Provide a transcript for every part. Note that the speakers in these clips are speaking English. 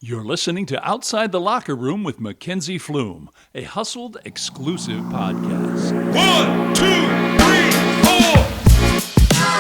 You're listening to Outside the Locker Room with Mackenzie Pflum, a Hustled exclusive podcast. 1, 2, 3, 4.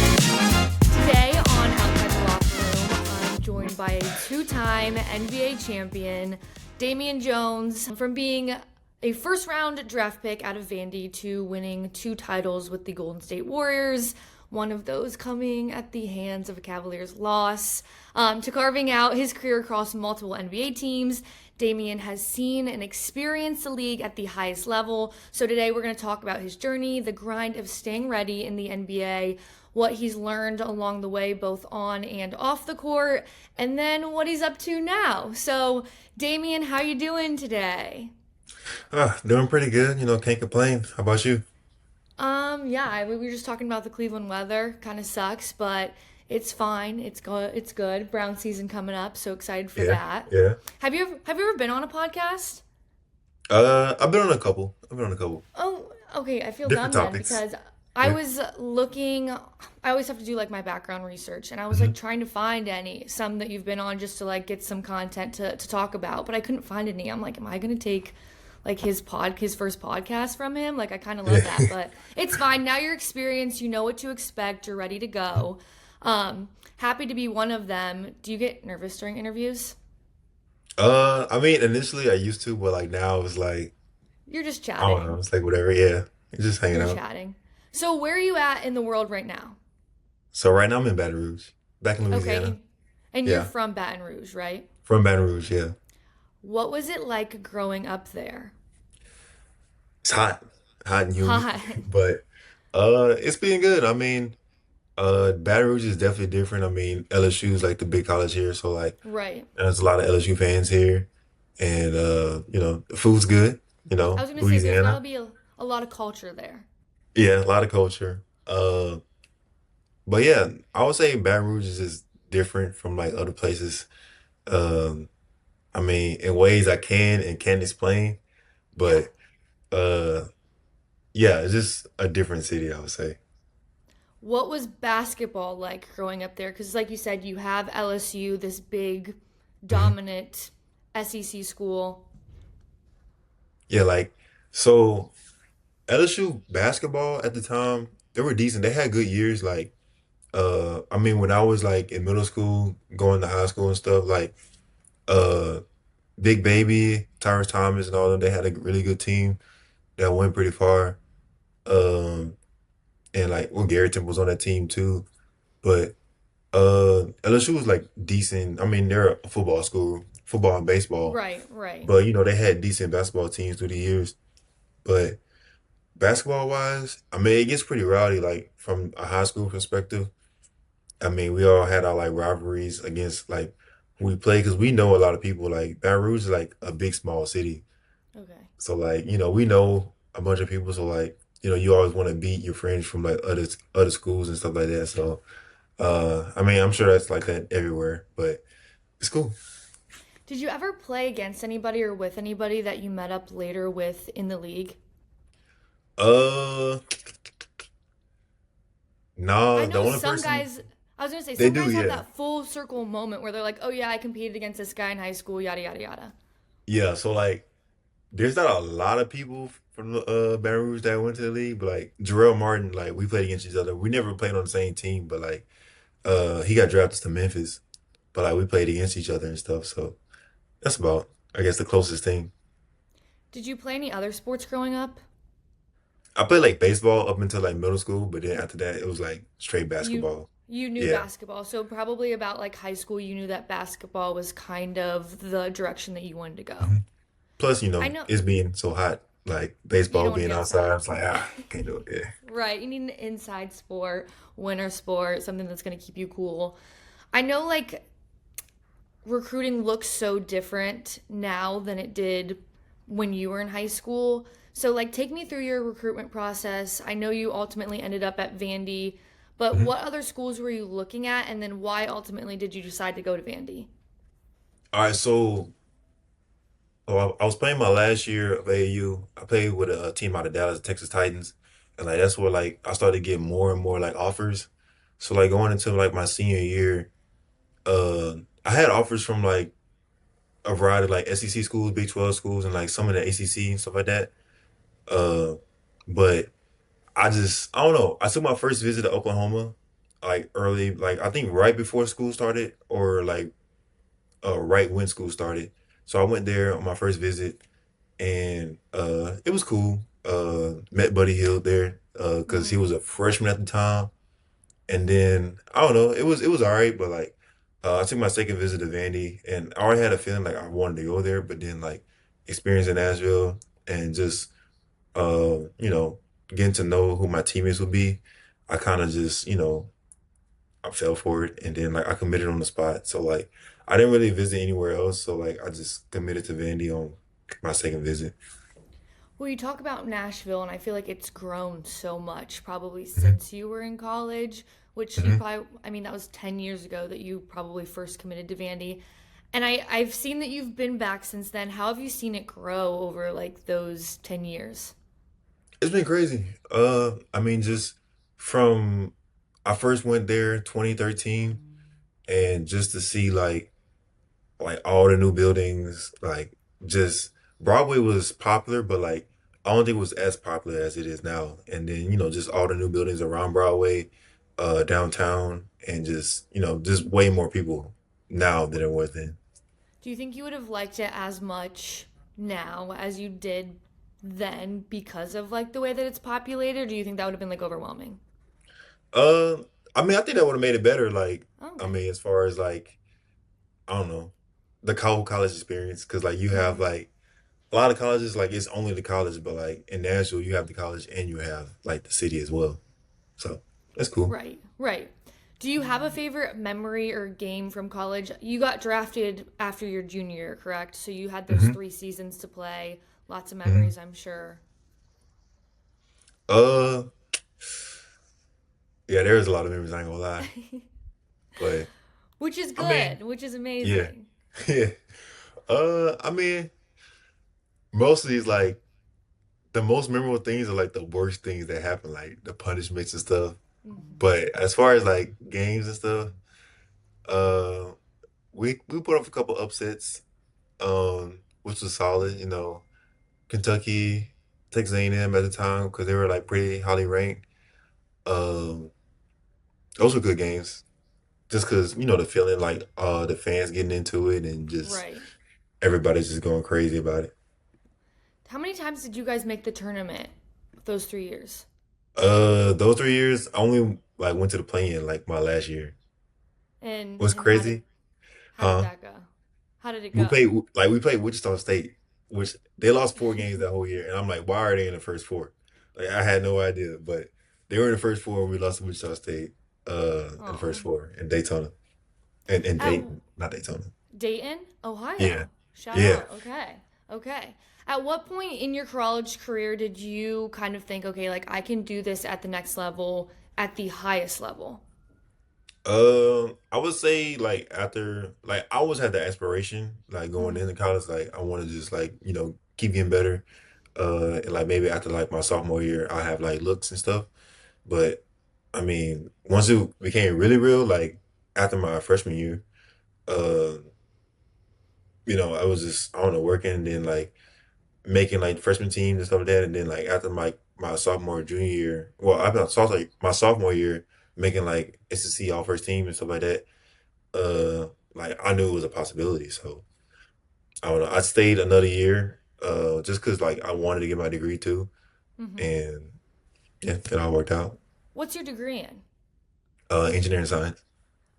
Today on Outside the Locker Room, I'm joined by a two-time NBA champion, Damian Jones, from being a first-round draft pick out of Vandy to winning 2 titles with the Golden State Warriors, one of those coming at the hands of a Cavaliers loss, to carving out his career across multiple NBA teams. Damian has seen and experienced the league at the highest level. So today we're going to talk about his journey, the grind of staying ready in the NBA, what he's learned along the way, both on and off the court, and then what he's up to now. So, Damian, how you doing today? Doing pretty good. Can't complain. How about you? We were just talking about the Cleveland weather. Kind of sucks, but it's fine. It's good. It's good. Brown season coming up, so excited for Yeah, that. yeah. Have you ever been on a podcast? I've been on a couple. Oh, okay. I feel dumb Different then topics. because I Yeah. was looking. I always have to do like my background research, and I was hmm like trying to find some that you've been on just to like get some content to talk about, but I couldn't find any. I'm like, am I gonna take like his first podcast from him? Like I kind of love that, Yeah. but it's fine. Now you're experienced, you know what to expect, you're ready to go. Happy to be one of them. Do you get nervous during interviews? I mean, initially I used to, but like now it's like You're just I don't know. chatting. It's like whatever. Yeah, just hanging You're out. chatting. So where are you at in the world right now? So right now I'm in Baton Rouge, back in Okay, Louisiana. and you're Yeah, from Baton Rouge, right? from Baton Rouge. Yeah, What was it like growing up there? it's hot and humid, Hot. but it's been good. I mean, Baton Rouge is definitely different. I mean, LSU is like the big college here, so like Right. there's a lot of LSU fans here, and the food's good. I was gonna say there's gotta Louisiana. be a lot of culture there. Yeah, a lot of culture. But yeah, I would say Baton Rouge is just different from like other places. Um, I mean, in ways I can and can't explain, Yeah. but uh, yeah, it's just a different city, I would say. What was basketball like growing up there? Because like you said, you have LSU, this big, Mhm. dominant SEC school. Yeah, like so LSU basketball at the time, they were decent. They had good years. Like, I mean, when I was like in middle school, going to high school and stuff, like uh, Big Baby, Tyrus Thomas, and all them, they had a really good team that went pretty far. Um, and like, well, Gary Temple was on that team too. But LSU was like decent. I mean, they're a football school, football and baseball, Right, right. but they had decent basketball teams through the years. But basketball wise, I mean, it gets pretty rowdy. Like from a high school perspective, I mean, we all had our like rivalries against like who we play because we know a lot of people. Like Baton Rouge is like a big small city, Okay. so like we know a bunch of people. So like you always want to beat your friends from like other schools and stuff like that. So I mean, I'm sure that's like that everywhere, but it's cool. Did you ever play against anybody or with anybody that you met up later with in the league? Uh, I no, the know only some person guys, I was gonna say, they some do, guys have yeah. that full circle moment where they're like, oh yeah, I competed against this guy in high school, yada, yada, yada. Yeah, so like there's not a lot of people from Baton Rouge that went to the league, but like Jarrell Martin, like we played against each other. We never played on the same team, but like he got drafted to Memphis, but like we played against each other and stuff. So that's about I guess the closest thing. Did you play any other sports growing up? I played like baseball up until like middle school, but then after that it was like straight You basketball. you knew Yeah. basketball, so probably about like high school, you knew that basketball was kind of the direction that you wanted to go. hmm Plus, I know it's being so hot, like you baseball don't want to being be outside, outside. it's like can't do it. Yeah. Right, you need an inside sport, winter sport, something that's going to keep you cool. I know like recruiting looks so different now than it did when you were in high school. So like take me through your recruitment process. I know you ultimately ended up at Vandy, but Mhm. what other schools were you looking at and then why ultimately did you decide to go to Vandy? All right, so I was playing my last year of AAU. I played with a team out of Dallas, Texas Titans. and like that's where like I started getting more and more like offers. So like going into like my senior year, uh, I had offers from like a variety of like SEC schools, Big 12 schools, and like some of the ACC and stuff like that. Uh, but I don't know. I took my first visit to Oklahoma like early, like I think right before school started or like right when school started. So I went there on my first visit and it was cool. Met Buddy Hill there because he Mm. was a freshman at the time. And then I don't know, it was all right, but like I took my second visit to Vandy and I already had a feeling like I wanted to go there, but then like experiencing Nashville and just getting to know who my teammates would be, I kind of just, I fell for it and then like I committed on the spot. So like I didn't really visit anywhere else. So like I just committed to Vandy on my second visit. Well, you talk about Nashville, and I feel like it's grown so much probably hmm since you were in college, which you hmm probably, I mean, that was 10 years ago that you probably first committed to Vandy. And I've seen that you've been back since then. How have you seen it grow over like those 10 years? It's been crazy. I mean, just from I first went there 2013 and just to see like all the new buildings, like just Broadway was popular, but like I don't think it was as popular as it is now. And then, just all the new buildings around Broadway, downtown, and just, just way more people now than it was then. Do you think you would have liked it as much now as you did then because of like the way that it's populated, or do you think that would have been like overwhelming? Uh, I mean, I think that would have made it better. Like, I Okay. mean, as far as like, I don't know, the whole college experience, because like you have Hmm. like a lot of colleges, like it's only the college, but like in Nashville, you have the college and you have like the city as well. So that's cool. Right, right. Do you have a favorite memory or game from college? You got drafted after your junior year, correct? So you had those hmm 3 seasons to play. Lots of hmm memories, I'm sure. Uh, yeah, there's a lot of memories. I ain't gonna lie, but Which is I mean, good, which is yeah, amazing. yeah. I mean, mostly it's like the most memorable things are like the worst things that happen, like the punishments and stuff. Mhm. But as far as like games and stuff, uh, we put up a couple upsets, which was solid. Kentucky, Texas A&M at the time because they were like pretty highly ranked. Um, those were good games. Just because the feeling like the fans getting into it and just Right. everybody's just going crazy about it. How many times did you guys make the tournament those 3 years? Those 3 years, I only like went to the play-in like my last year. And What's and how did crazy? how did Huh? that go? How did it We go? played we played Wichita State, which they lost 4 games that whole year, and I'm like, why are they in the first four? Like I had no idea, but they were in the first four. And we lost to Wichita State in the first Oh. four in Daytona and At Dayton, not Daytona. Dayton, Yeah, Ohio. Shout yeah. out. Okay. Okay. At what point in your college career did you kind of think, okay, like I can do this at the next level, at the highest level? I would say like after like I always had the aspiration like going Hmm. into college like I want to just like keep getting better. And like maybe after like my sophomore year I have like looks and stuff. But I mean, once it became really real, like after my freshman year, uh, I was just I don't know working and then like making like freshman teams and stuff like that, and then like after my sophomore junior year, well, I saw like my sophomore year making like SEC all first team and stuff like that. Like I knew it was a possibility, so I don't know. I stayed another year, just because like I wanted to get my degree too, Hmm. and yeah, it all worked out. What's your degree in? Engineering science.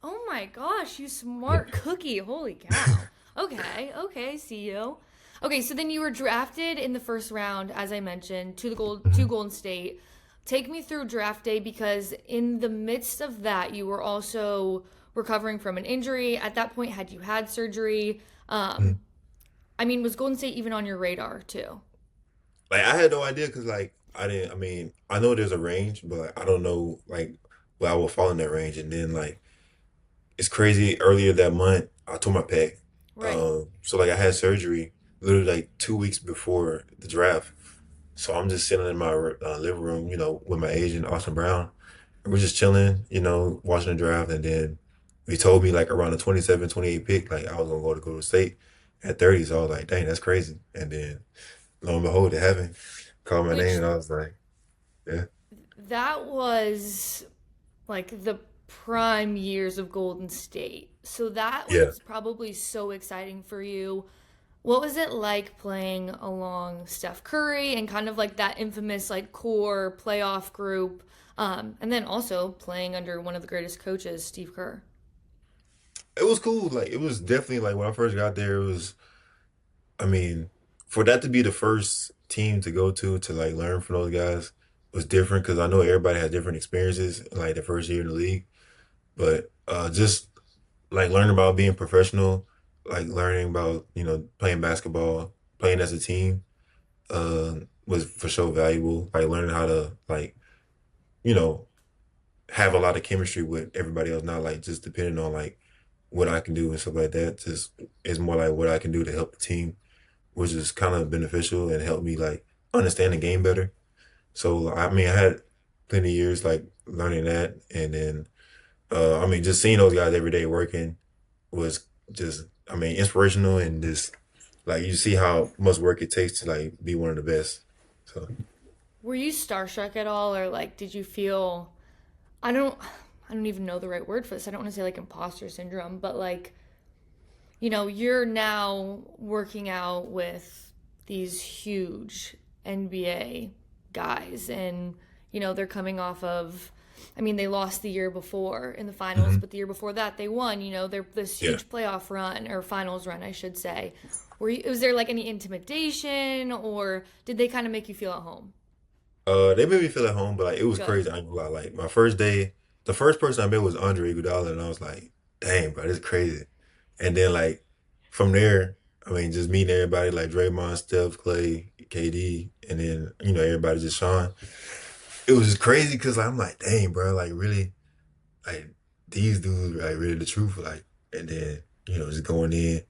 Oh my gosh, you Yeah. smart cookie. Holy cow. Okay, okay, see you. Okay, so then you were drafted in the first round, as I mentioned, to Mhm. Golden State. Take me through draft day because in the midst of that, you were also recovering from an injury. At that point, had you had surgery? Um, Mhm. I mean, was Golden State even on your radar too? Like I had no idea because like I didn't. I mean, I know there's a range, but I don't know like where I will fall in that range. And then like it's crazy. Earlier that month, I tore my pec. Right. So like I had surgery literally like 2 weeks before the draft. So I'm just sitting in my living room, with my agent Austin Brown. And we're just chilling, watching the draft, and then he told me like around the 27, 28 pick, like I was gonna go to Golden State at 30. So I was like, dang, that's crazy. And then lo and behold, it happened. Called my name, Which and I was like, yeah, that was like the prime years of Golden State. So that yeah. was probably so exciting for you. What was it like playing along Steph Curry and kind of like that infamous like core playoff group? And then also playing under one of the greatest coaches, Steve Kerr. It was cool. Like it was definitely like when I first got there, it was. I mean, for that to be the first team to go to like learn from those guys was different because I know everybody had different experiences in like the first year in the league. But just like learning about being professional, like learning about playing basketball, playing as a team, uh, was for sure valuable. Like learning how to like you know have a lot of chemistry with everybody else, not like just depending on like what I can do and stuff like that. Just it's more like what I can do to help the team, which is kind of beneficial and helped me like understand the game better. So I mean, I had plenty of years like learning that, and then I mean, just seeing those guys every day working was just, I mean, inspirational and just like you see how much work it takes to like be one of the best. So Were you starstruck at all, or like did you feel? I don't. I don't even know the right word for this. I don't want to say like imposter syndrome, but like you're now working out with these huge NBA guys, and they're coming off of. I mean, they lost the year before in the finals, mhm. but the year before that they won. They're this Yeah. huge playoff run or finals run, I should say. Was there like any intimidation, or did they kind of make you feel at home? They made me feel at home, but like it was Good. crazy. I ain't gonna lie. Like my first day, the first person I met was Andre Iguodala, and I was like, "Dang, bro, this is crazy." And then like from there, I mean, just meeting everybody like Draymond, Steph, Clay, KD, and then everybody just Sean. It was just crazy because like, I'm like, "Dang, bro, like really, like these dudes like really the truth." Like, and then just going in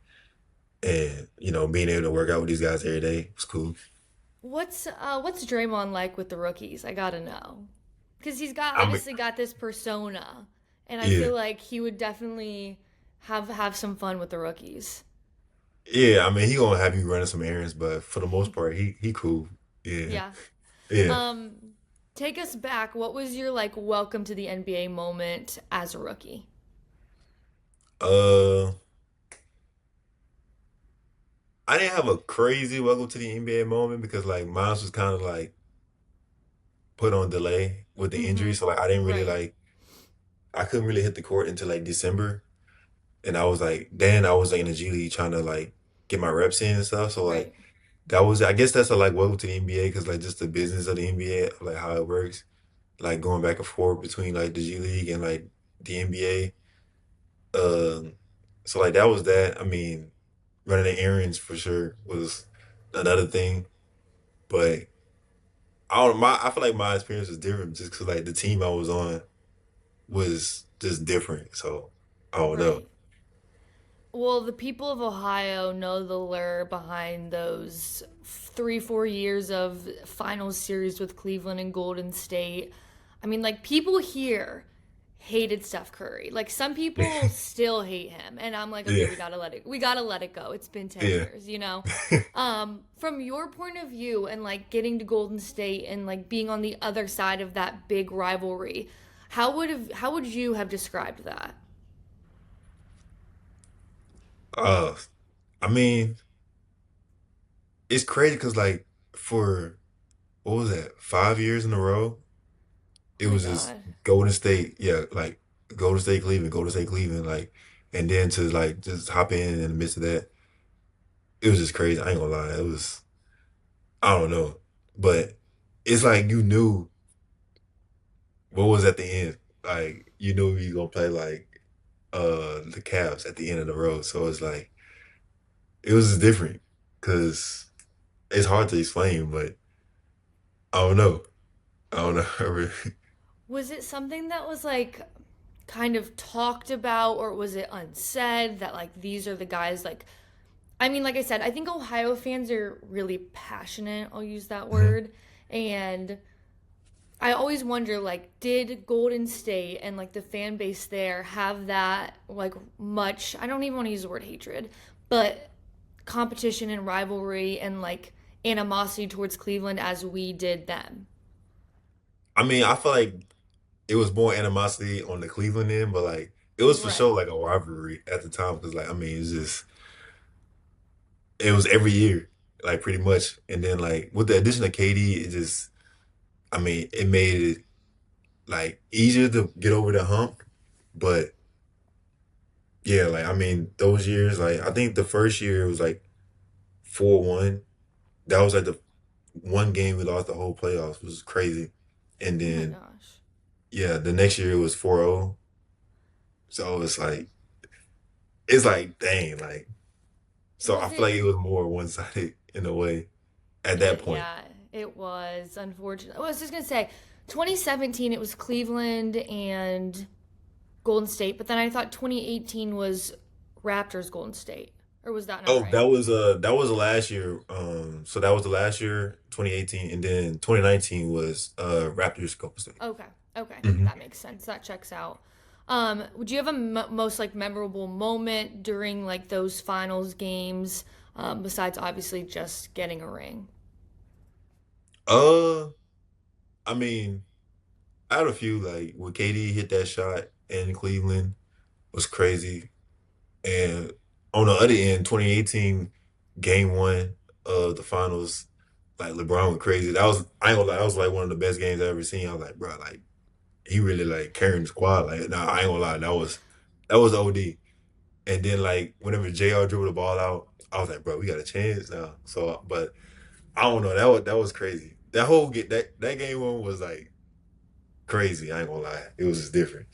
and being able to work out with these guys every day was cool. What's Draymond like with the rookies? I gotta know, because he's got I mean, obviously got this persona, and I yeah. feel like he would definitely have some fun with the rookies. Yeah, I mean he gonna have you running some errands, but for the most part he cool. Yeah. Yeah. Yeah. Um, Take us back. What was your like welcome to the NBA moment as a rookie? Uh I didn't have a crazy welcome to the NBA moment because like mine was kind of like put on delay with the Mm-hmm. injury. So like I didn't really Right. like I couldn't really hit the court until like December. And I was like then I was like in the G League trying to like get my reps in and stuff. So like Right. that was I guess that's a like welcome to the NBA because like just the business of the NBA, like how it works. Like going back and forth between like the G League and like the NBA. Um, so like that was that. I mean, running the errands for sure was another thing. But I don't I feel like my experience was different just because like the team I was on was just different. So I don't know. Right. Well, the people of Ohio know the lure behind those 3, 4 years of finals series with Cleveland and Golden State. I mean, like, people here hated Steph Curry. Like, some people still hate him. And I'm like, okay, Yeah, we gotta let it go. It's been 10 yeah. years, you know? From your point of view and like getting to Golden State and like being on the other side of that big rivalry, how would you have described that? Uh, I mean, it's crazy because like for what was that, 5 years in a row, Oh it my was just God. Golden State, yeah, like Golden State, Cleveland, like, and then to like just hop in the midst of that, it was just crazy. I ain't gonna lie, it was I don't know, but it's like you knew what was at the end, like you knew you gonna play like the Cavs at the end of the road, so it's like it was just different because it's hard to explain, but I don't know, I don't know. Really. Was it something that was like kind of talked about, or was it unsaid that like these are the guys like I mean, like I said, I think Ohio fans are really passionate. I'll use that Mhm. word. And I always wonder, like, did Golden State and like the fan base there have that like much? I don't even want to use the word hatred, but competition and rivalry and like animosity towards Cleveland as we did them. I mean, I feel like it was more animosity on the Cleveland end, but like it was for sure Right. like a rivalry at the time because like I mean it was every year like pretty much, and then like with the addition of KD, it just I mean it made it like easier to get over the hump, but yeah, like I mean those years like I think the first year was like 4-1. That was like the one game we lost the whole playoffs, which was crazy, and Oh my then gosh. yeah, the next year it was 4-0. So it's like dang, like so I Was feel like it? it was more one sided in a way at that point. Yeah, it was unfortunate. I was just gonna say, 2017 it was Cleveland and Golden State, but then I thought 2018 was Raptors Golden State, or was that not Oh, right? that was the last year. So that was the last year, 2018, and then 2019 was Raptors Golden State. Okay, okay, Hmm. that makes sense. That checks out. Would you have a most like memorable moment during like those finals games, besides obviously just getting a ring? Uh, I mean, I had a few like when KD hit that shot in Cleveland was crazy, and on the other end, 2018 Game One of the finals, like LeBron went crazy. That was I ain't gonna lie, that was like one of the best games I ever seen. I was like, bro, like he really like carrying the squad. Like, nah, I ain't gonna lie, that was OD. And then like whenever JR dribbled the ball out, I was like, bro, we got a chance now. So, but I don't know, that was crazy. That whole get that game one was like crazy. I ain't gonna lie, it was just different.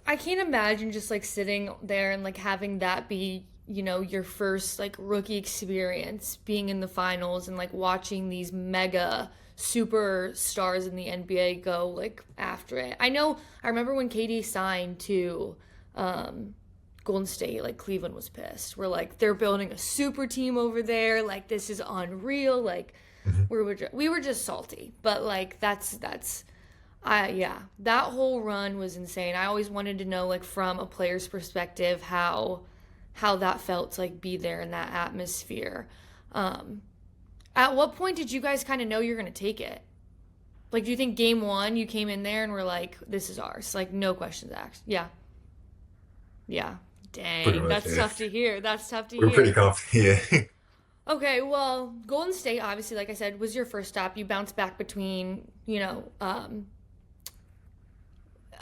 I can't imagine just like sitting there and like having that be, your first like rookie experience being in the finals and like watching these mega superstars in the NBA go like after it. I remember when KD signed to um Golden State, like Cleveland was pissed. We're like they're building a super team over there, like this is unreal, like Mhm. we were just salty. But like that's yeah, that whole run was insane. I always wanted to know, like, from a player's perspective, how that felt to like be there in that atmosphere. Um, at what point did you guys kind of know you're gonna take it? Like, do you think game one you came in there and were like, "This is ours," like no questions asked? Yeah, yeah. Pretty Dang, much, that's yeah. tough to hear. That's tough to We're pretty hear. confident. Yeah. Okay, well, Golden State, obviously, like I said, was your first stop. You bounced back between,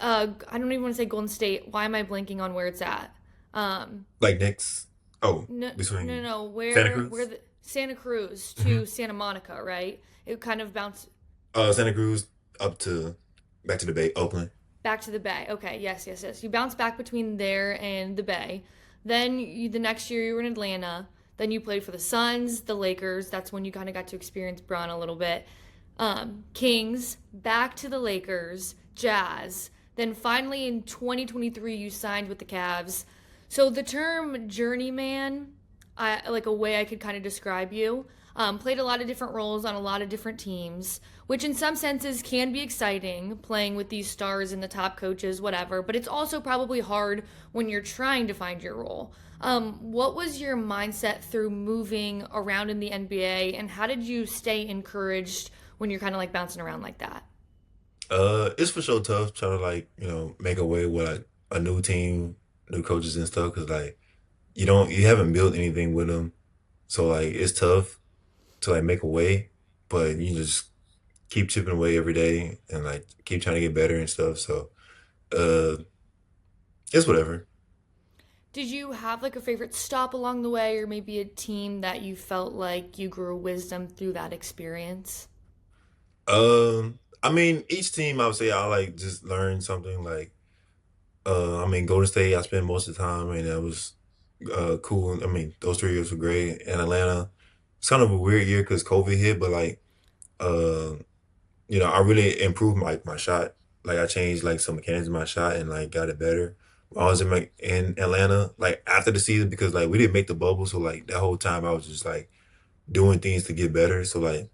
I don't even want to say Golden State. Why am I blanking on where it's at? Um, Like next, oh, no, no, between no. Santa Where Cruz. the Santa Cruz Hmm. to Santa Monica, right? It kind of bounced Santa Cruz up to back to the Bay, Oakland. back to the Bay. Okay, yes, yes, yes. You bounced back between there and the Bay. Then the next year you were in Atlanta. Then you played for the Suns, the Lakers. That's when you kind of got to experience Braun a little bit. Kings, back to the Lakers, Jazz. Then finally in 2023 you signed with the Cavs. So the term journeyman, like a way I could kind of describe you. Played a lot of different roles on a lot of different teams, which in some senses can be exciting, playing with these stars and the top coaches, whatever. But it's also probably hard when you're trying to find your role. What was your mindset through moving around in the NBA, and how did you stay encouraged when you're kind of like bouncing around like that? It's for sure tough trying to like make a way with like a new team, new coaches and stuff because like you haven't built anything with them, so like it's tough to like make a way, but you just keep chipping away every day and like keep trying to get better and stuff. So uh, it's whatever. Did you have like a favorite stop along the way, or maybe a team that you felt like you grew wisdom through that experience? I mean each team I would say I like just learn something like I mean Golden State I spent most of the time and that was cool. I mean those 3 years were great. And Atlanta, it's kind of a weird year because COVID hit, but like uh I really improved my shot. Like I changed like some mechanics in my shot and like got it better, I was in Atlanta, like after the season, because like we didn't make the bubble, so like that whole time I was just like doing things to get better. So like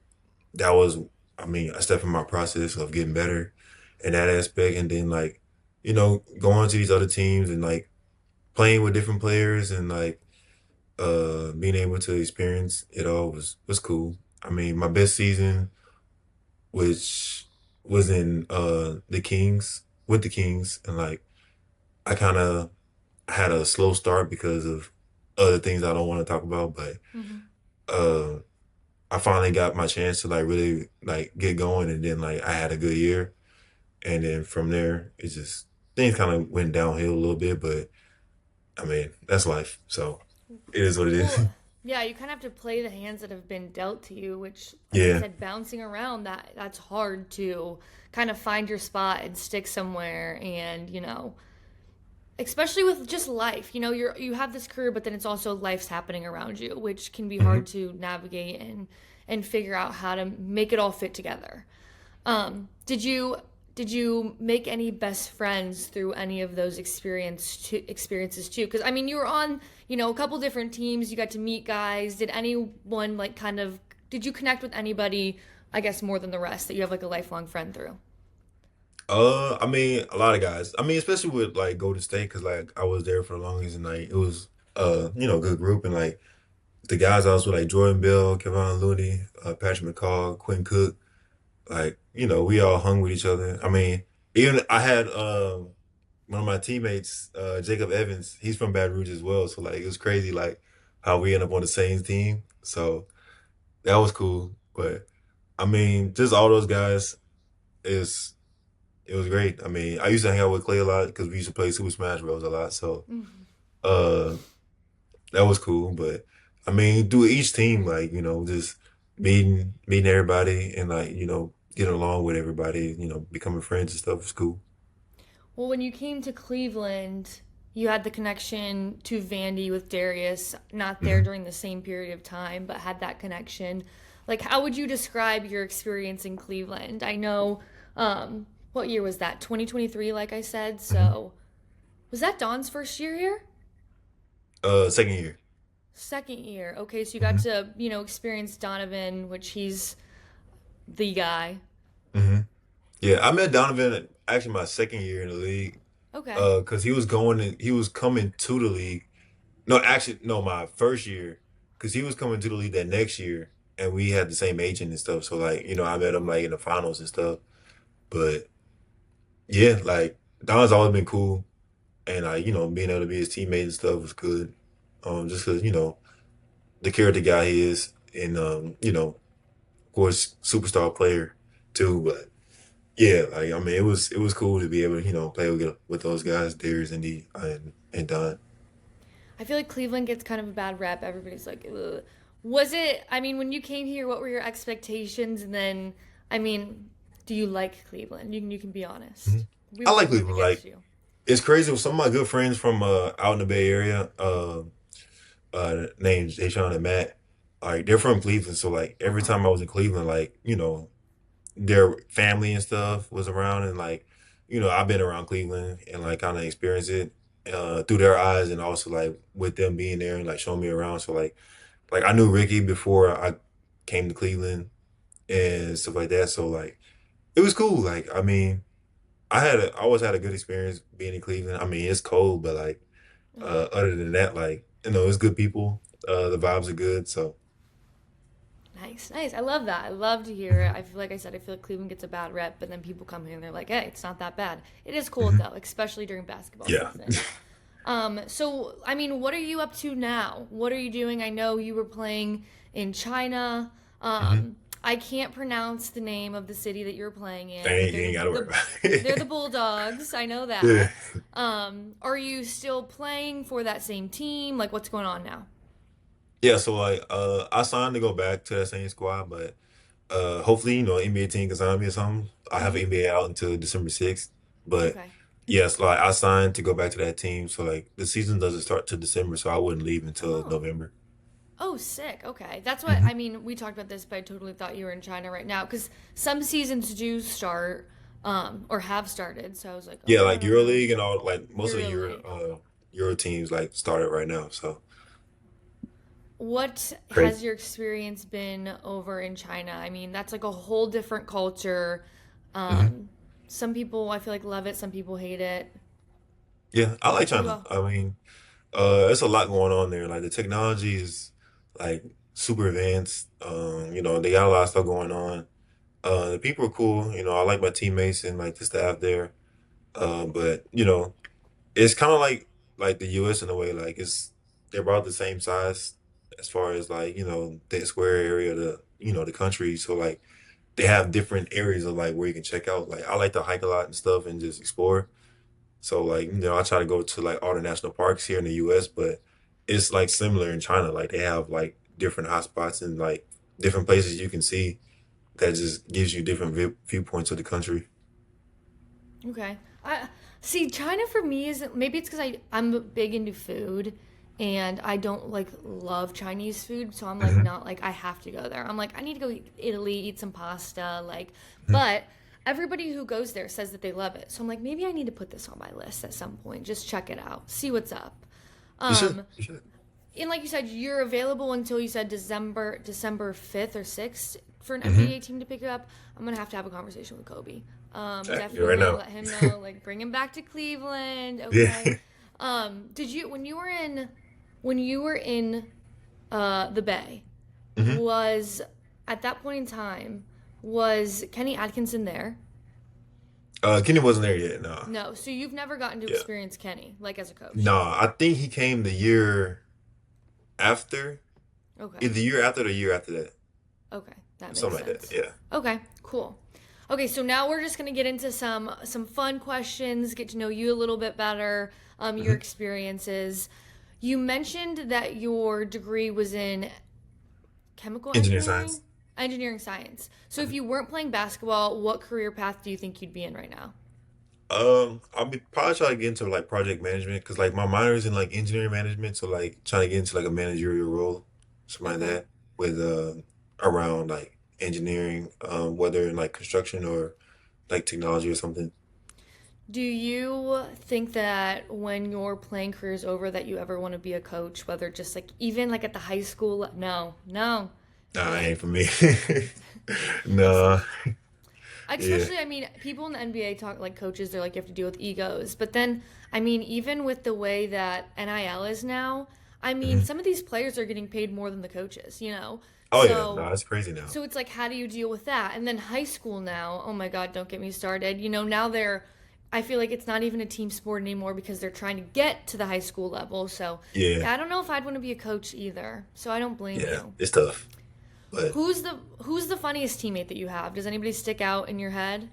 that was, I mean, a step in my process of getting better in that aspect, and then like going to these other teams and like playing with different players and like being able to experience it all was cool. I mean, my best season, which was in the Kings with the Kings, and like I kind of had a slow start because of other things I don't want to talk about, but Hmm. uh I finally got my chance to like really like get going, and then like I had a good year, and then from there it's just things kind of went downhill a little bit, but I mean that's life, so it is what it is. Well, yeah, you kind of have to play the hands that have been dealt to you, which, like I Yeah. said, bouncing around that's hard to kind of find your spot and stick somewhere, and especially with just life. You have this career, but then it's also life's happening around you, which can be Hmm. hard to navigate and figure out how to make it all fit together. Did you make any best friends through any of those experiences too? Because I mean, you were on a couple different teams. You got to meet guys. Did anyone like did you connect with anybody? I guess more than the rest that you have like a lifelong friend through. I mean, a lot of guys. I mean, especially with like Golden State, because like I was there for the longest, and like it was a good group, and like the guys I was with, like Jordan Bell, Kevon Looney, Patrick McCaw, Quinn Cook, like we all hung with each other. I mean, even I had one of my teammates, Jacob Evans. He's from Baton Rouge as well, so like it was crazy, like how we end up on the same team. So that was cool. But I mean, just all those guys is it was great. I mean, I used to hang out with Clay a lot because we used to play Super Smash Bros. A lot. So Mhm. uh, that was cool. But I mean, do each team like just meeting everybody and like getting along with everybody. Becoming friends and stuff is cool. Well, when you came to Cleveland, you had the connection to Vandy with Darius, not there Hmm. during the same period of time, but had that connection. Like, how would you describe your experience in Cleveland? I know, what year was that? 2023, like I said. Hmm. So, was that Don's first year here? Second year. Second year. Okay, so you got Hmm. to, experience Donovan, which he's the guy. Hmm. Yeah, I met Donovan actually my second year in the league. Okay. Because he was coming to the league. No, actually, no, my first year, because he was coming to the league that next year, and we had the same agent and stuff. So like, I met him like in the finals and stuff. But yeah, like Don's always been cool, and like being able to be his teammate and stuff was good. Just because the character guy he is, and of course, superstar player too. But yeah, like I mean, it was cool to be able to play with those guys, Darius and and Don. I feel like Cleveland gets kind of a bad rep. Everybody's like, ugh. Was it, I mean, when you came here, what were your expectations? And then, I mean, do you like Cleveland? You can be honest. We I were like rooting Cleveland. against Like you. it's crazy with some of my good friends from out in the Bay Area. Named Deshaun and Matt. Like they're from Cleveland, so like every Uh-huh. time I was in Cleveland, like their family and stuff was around, and like I've been around Cleveland and like kind of experienced it through their eyes, and also like with them being there and like showing me around. So like I knew Ricky before I came to Cleveland and stuff like that. So like it was cool. Like I mean, I always had a good experience being in Cleveland. I mean, it's cold, but like Uh-huh. other than that, like it's good people. The vibes are good. So Nice, nice. I love that. I love to hear it. mhm, I feel like I said, I feel like Cleveland gets a bad rep, but then people come here and they're like, hey, it's not that bad. It is cold mhm. though, especially during basketball Yeah. season. So I mean, what are you up to now? What are you doing? I know you were playing in China. Hmm. I can't pronounce the name of the city that you were playing in, but Dang, you ain't gotta worry about they're the it. Bulldogs. I know Yeah. that. Are you still playing for that same team? Like, what's going on now? Yeah, so like I signed to go back to that same squad, but hopefully, NBA team can sign me or something. I have Hmm. NBA out until December 6th. But Okay. yes, like I signed to go back to that team. So like the season doesn't start till December, so I wouldn't leave until Oh. November. Oh, sick. Okay. That's what Hmm. I mean. We talked about this, but I totally thought you were in China right now because some seasons do start. or have started. So I was like, Yeah, okay, I like don't know. EuroLeague and all, like most of the Really. Euro teams like started right now. So What crazy. has your experience been over in China? I mean, that's like a whole different culture. Hmm. Um, some people I feel like love it, some people hate it. Yeah, I like What China. about I mean, it's a lot going on there. Like the technology is like super advanced. They got a lot of stuff going on. The people are cool. I like my teammates and like the staff there. But it's kind of like the U.S. in a way. Like they're about the same size as far as like the square area of the country. So like they have different areas of like where you can check out. Like I like to hike a lot and stuff and just explore. So like I try to go to like all the national parks here in the U.S., but it's like similar in China. Like they have like different hotspots and like different places you can see that just gives you different viewpoints of the country. okay? I see China for me is maybe it's because I'm big into food and I don't like love Chinese food, so I'm like Hmm. not like I have to go there. I'm like I need to go eat Italy, eat some pasta, like, Hmm. but everybody who goes there says that they love it. So I'm like maybe I need to put this on my list at some point. Just check it out, see what's up. You should. Um, You should. and like you said, you're available until you said December 5th or 6th for an Hmm. NBA team to pick you up. I'm gonna have to have a conversation with Kobe. You're right Definitely now. let him know, like bring him back to Cleveland. Yeah. Okay. Did you when you were in the Bay, Hmm. was at that point in time was Kenny Atkinson there? Kenny wasn't there yet. No. No, so you've never gotten to Yeah. experience Kenny like as a coach. No, I think he came the year after, Okay. either the year after or the year after that, Okay, that makes something like that. sense. Yeah. Okay, cool. Okay, so now we're just gonna get into some fun questions, get to know you a little bit better, your Hmm. experiences. You mentioned that your degree was in chemical Engineer engineering, science. engineering science. So if you weren't playing basketball, what career path do you think you'd be in right now? I'll be probably trying to get into like project management because like my minor is in like engineering management, so like trying to get into like a managerial role, something like Okay. that, with around like engineering, whether in like construction or like technology or something. Do you think that when your playing career is over that you ever want to be a coach, whether just like even like at the high school no, no. Nah, it Okay. ain't for me. It's Nah, yeah. especially, I mean, people in the NBA talk like coaches, they're like, you have to deal with egos. But then, I mean, even with the way that NIL is now, I mean, Mhm. some of these players are getting paid more than the coaches, you know? Oh yeah, no, So, that's crazy now. so it's like, how do you deal with that? And then high school now, oh my God, don't get me started. You know, now I feel like it's not even a team sport anymore because they're trying to get to the high school level. So, Yeah, yeah, I don't know if I'd want to be a coach either. So I don't blame yeah, you. it's tough, but Who's the funniest teammate that you have? Does anybody stick out in your head?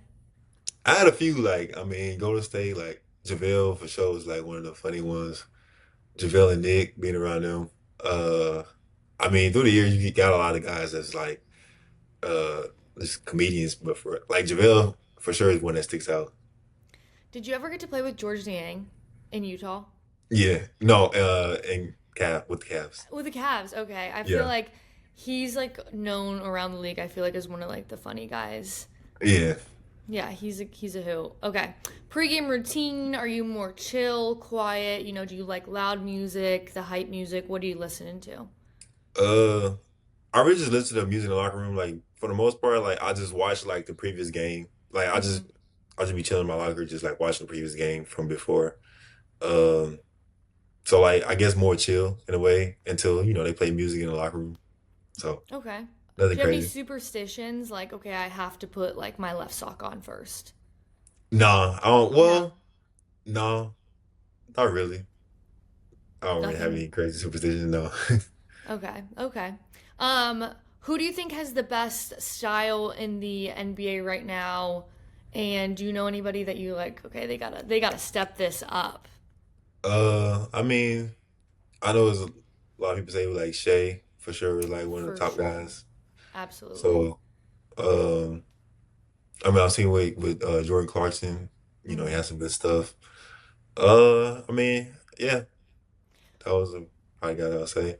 I had a few like I mean, Golden State like JaVale for sure was like one of the funny ones. JaVale and Nick being around them. Uh, I mean, through the years you got a lot of guys that's like uh just comedians, but for like JaVale for sure is one that sticks out. Did you ever get to play with George Niang in Utah? Yeah, no, and Cav with the Cavs. With the Cavs, okay. I feel Yeah, like he's like known around the league. I feel like as one of like the funny guys. yeah. Yeah, he's a hoot. Okay. Pre-game routine, are you more chill, quiet? You know, do you like loud music, the hype music? What are you listening to? Uh, I really just listen to music in the locker room. Like for the most part, like I just watch like the previous game. Like Mhm. I just be chilling in my locker, just like watching the previous game from before. Um, so like I guess more chill in a way until they play music in the locker room. So Okay. nothing Do you have any crazy. superstitions like okay, I have to put like my left sock on first? Nah, I don't. No. Well, no, not really. I don't really have Nothing. any crazy superstitions. No. Okay. Okay. Um, who do you think has the best style in the NBA right now? And do you know anybody that you like, okay, they gotta step this up. I mean, I know there's a lot of people say like Shay for sure is like one of the For top sure. guys. Absolutely. So, um, I mean, I've seen with Jordan Clarkson. He Hmm. has some good stuff. I mean, yeah, that was a probably guy that I'll say.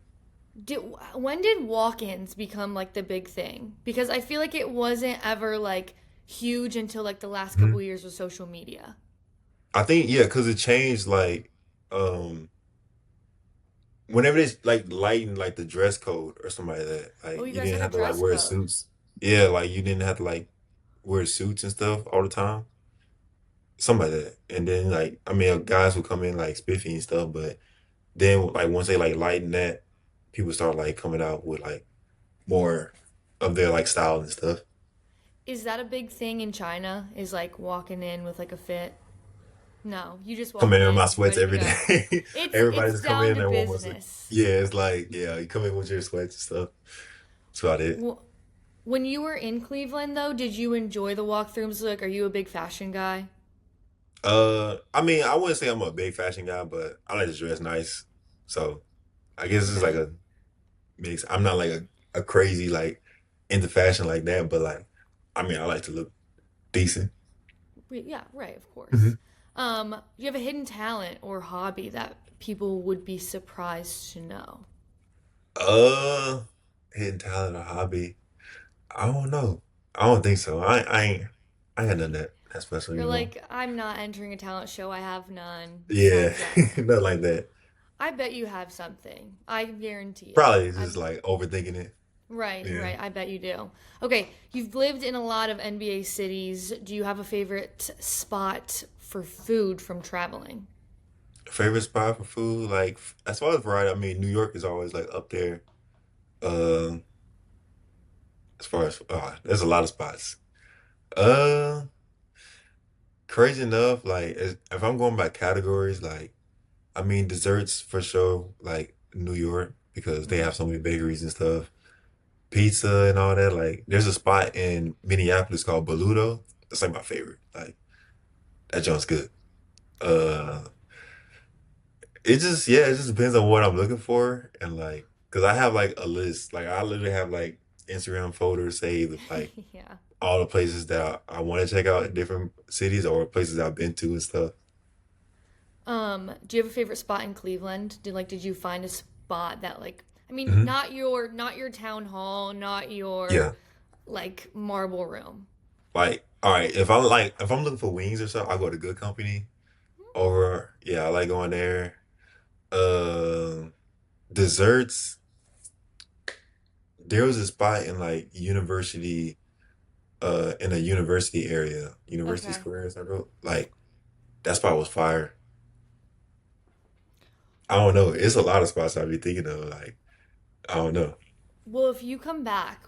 Did, when did walk-ins become like the big thing? Because I feel like it wasn't ever like huge until like the last couple years with social media. I think yeah, because it changed like um whenever they like lighten like the dress code or something like that. Oh, Like you you guys didn't had a have to like dress wear code. suits. Yeah, like you didn't have to like wear suits and stuff all the time. Something like that. And then like I mean guys would come in like spiffy and stuff, but then like once they like lighten that, people start like coming out with like more of their like style and stuff. Is that a big thing in China? Is like walking in with like a fit? No, you just Come walk in in my in sweats ready to every go. day. Everybody It's just come down in to and almost like business. yeah, it's like yeah, you come in with your sweats and stuff. That's about it. Wh- When you were in Cleveland, though, did you enjoy the walkthroughs? Like, are you a big fashion guy? I mean, I wouldn't say I'm a big fashion guy, but I like to dress nice. So I guess it's like Okay. a mix. I'm not like a crazy like into fashion like that, but like I mean, I like to look decent. Yeah, right, of course. Mhm. Do you have a hidden talent or hobby that people would be surprised to know? Uh, hidden talent or hobby? I don't know. I don't think so. I ain't got none that special, You're you know. like, I'm not entering a talent show. I have none. Yeah, Besides that, nothing like that. I bet you have something. I guarantee it. Probably I just like overthinking it. Right, Yeah. right. I bet you do. Okay, you've lived in a lot of NBA cities. Do you have a favorite spot for food from traveling? Favorite spot for food, like as far as variety, I mean, New York is always like up there. Uh, as far as there's a lot of spots. Uh, Crazy enough, like if I'm going by categories, like I mean, desserts for sure, like New York because they Hmm. have so many bakeries and stuff. Pizza and all that. Like, there's a spot in Minneapolis called Boluto. That's like my favorite. Like, that joint's good. Uh, it just yeah, it just depends on what I'm looking for and like, cause I have like a list. Like, I literally have like Instagram folders saved with like Yeah. all the places that I want to check out in different cities or places I've been to and stuff. Do you have a favorite spot in Cleveland? Did you find a spot that like I mean, Hmm. not your town hall, not your Yeah. like marble room. Like, all right, if I'm looking for wings or something, I go to Good Company. Or yeah, I like going there. Um, Desserts. There was a spot in like university, in a university area, University Okay. Square, I wrote. Like that spot was fire. I don't know. It's a lot of spots I'd be thinking of. Like I don't know. Well, if you come back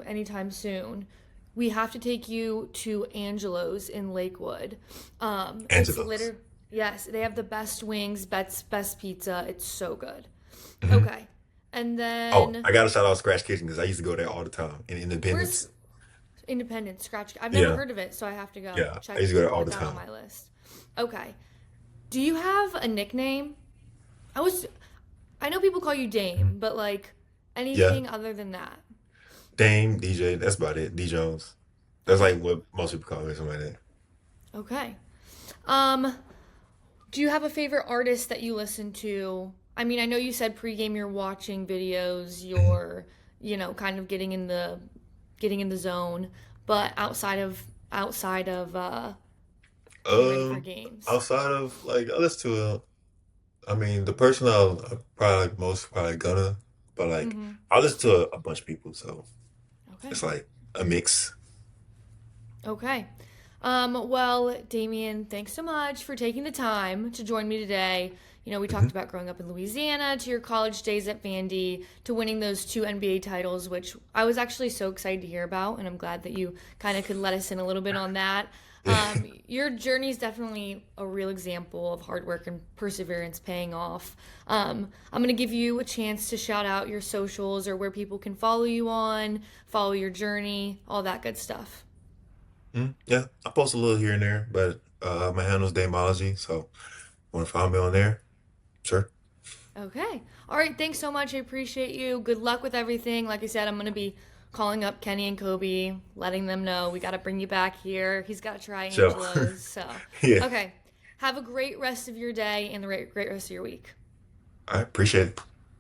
anytime soon, we have to take you to Angelo's in Lakewood. It's Angelos. liter Yes, they have the best wings, best pizza. It's so good. Hmm. Okay. And Oh, then I gotta shout out Scratch Kitchen because I used to go there all the time in where's Independence. Independence Scratch? I've never Yeah, heard of it, so I have to go yeah. I check used to go there all put the that on time. my list. Okay. Do you have a nickname? I was I know people call you Mhm. Dame, but like Yeah, anything other than that. Dame, DJ. That's about it. D Jones. That's Okay. like what most people call me, something like that. Okay. Um, do you have a favorite artist that you listen to? I mean, I know you said pregame you're watching videos, Mhm. you're, kind of getting in the zone, but outside of getting ready for Um, games. Outside of like I listen to I mean the person I probably like most probably gonna, but like Mhm. I listen to a bunch of people, so Okay. it's like a mix. Okay. Well, Damien, thanks so much for taking the time to join me today. We talked Hmm. about growing up in Louisiana to your college days at Vandy to winning those two NBA titles, which I was actually so excited to hear about, and I'm glad that you kind of could let us in a little bit on that. Your journey is definitely a real example of hard work and perseverance paying off. I'm going to give you a chance to shout out your socials or where people can follow you on, follow your journey, all that good stuff. Yeah, I post a little here and there, but my handle's Damology, so want to find me on there? Sure. Okay. All right. Thanks so much. I appreciate you. Good luck with everything. Like I said, I'm going to be calling up Kenny and Kobe, letting them know we got to bring you back here. He's got to try So Angelo's. So, yeah, okay. Have a great rest of your day and the great rest of your week. I appreciate it.